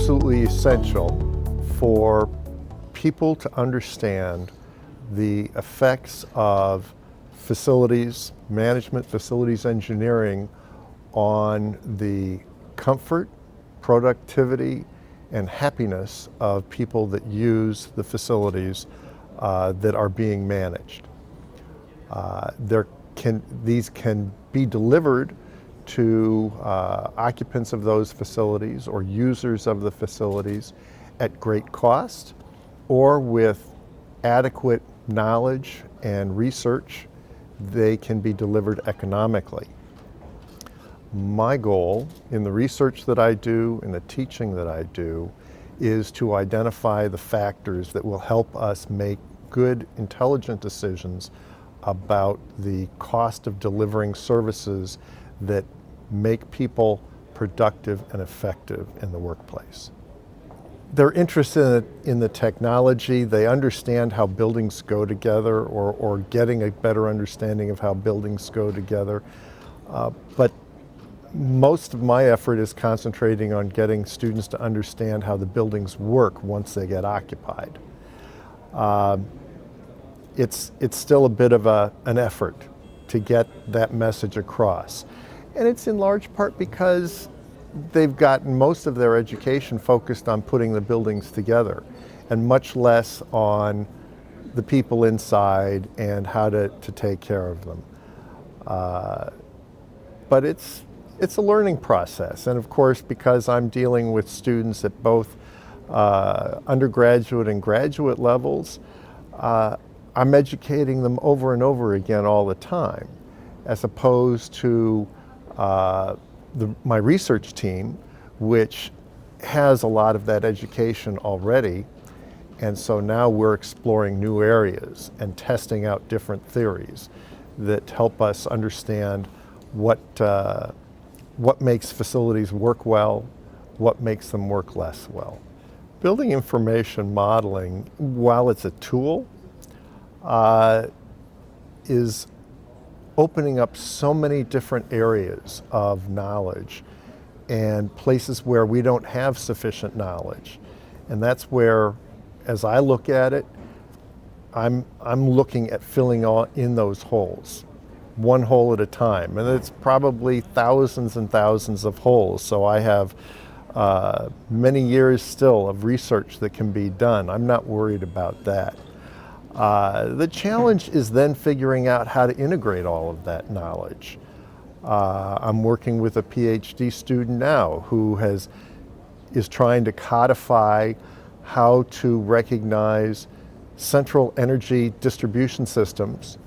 absolutely essential for people to understand the effects of facilities management, facilities engineering on the comfort, productivity, and happiness of people that use the facilities that are being managed. These can be delivered to occupants of those facilities or users of the facilities at great cost, or with adequate knowledge and research, they can be delivered economically. My goal in the research that I do, in the teaching that I do, is to identify the factors that will help us make good, intelligent decisions about the cost of delivering services that make people productive and effective in the workplace. They're interested in the technology. They understand how buildings go together, or getting a better understanding of how buildings go together. But most of my effort is concentrating on getting students to understand how the buildings work once they get occupied. It's still a bit of an effort to get that message across. And it's in large part because they've gotten most of their education focused on putting the buildings together, and much less on the people inside and how to take care of them. But it's a learning process. And of course, because I'm dealing with students at both undergraduate and graduate levels, I'm educating them over and over again all the time, as opposed to my research team, which has a lot of that education already. And so now we're exploring new areas and testing out different theories that help us understand what makes facilities work well, what makes them work less well. Building information modeling, while it's a tool, is opening up so many different areas of knowledge and places where we don't have sufficient knowledge. And that's where, as I look at it, I'm looking at filling in those holes, one hole at a time. And it's probably thousands and thousands of holes. So I have many years still of research that can be done. I'm not worried about that. The challenge is then figuring out how to integrate all of that knowledge. I'm working with a PhD student now who is trying to codify how to recognize central energy distribution systems.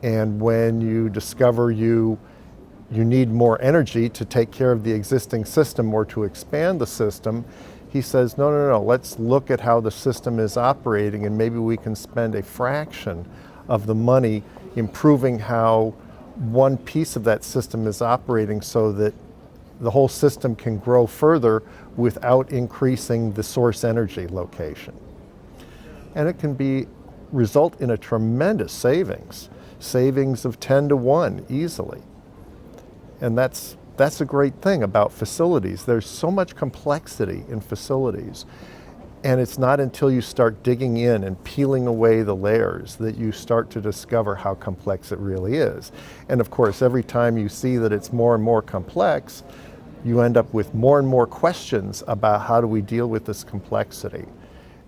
And when you discover you need more energy to take care of the existing system or to expand the system, he says, no, let's look at how the system is operating, and maybe we can spend a fraction of the money improving how one piece of that system is operating so that the whole system can grow further without increasing the source energy location. And it can result in a tremendous savings of 10 to 1 easily. And that's a great thing about facilities. There's so much complexity in facilities, and it's not until you start digging in and peeling away the layers that you start to discover how complex it really is. And of course, every time you see that it's more and more complex, you end up with more and more questions about how do we deal with this complexity.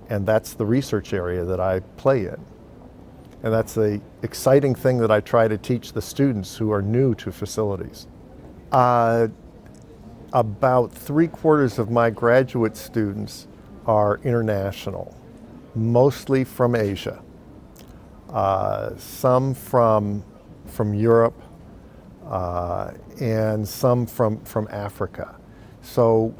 And that's the research area that I play in. And that's the exciting thing that I try to teach the students who are new to facilities. About 3/4 of my graduate students are international, mostly from Asia, some from Europe, and some from Africa. So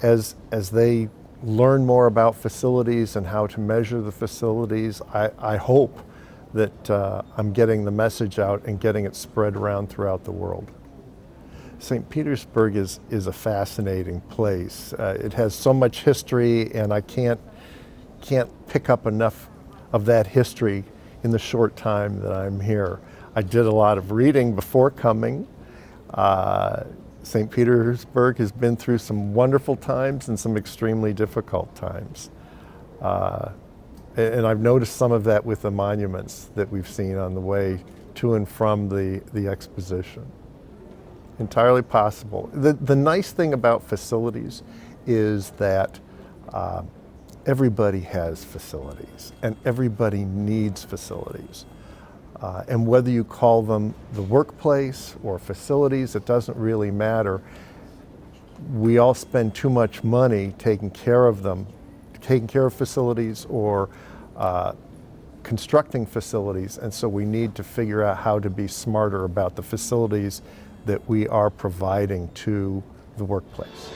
as they learn more about facilities and how to measure the facilities, I hope that I'm getting the message out and getting it spread around throughout the world. St. Petersburg is a fascinating place. It has so much history, and I can't pick up enough of that history in the short time that I'm here. I did a lot of reading before coming, St. Petersburg has been through some wonderful times and some extremely difficult times. And I've noticed some of that with the monuments that we've seen on the way to and from the exposition. Entirely possible. The nice thing about facilities is that everybody has facilities and everybody needs facilities. And whether you call them the workplace or facilities, it doesn't really matter. We all spend too much money taking care of them, taking care of facilities or constructing facilities, and so we need to figure out how to be smarter about the facilities that we are providing to the workplace.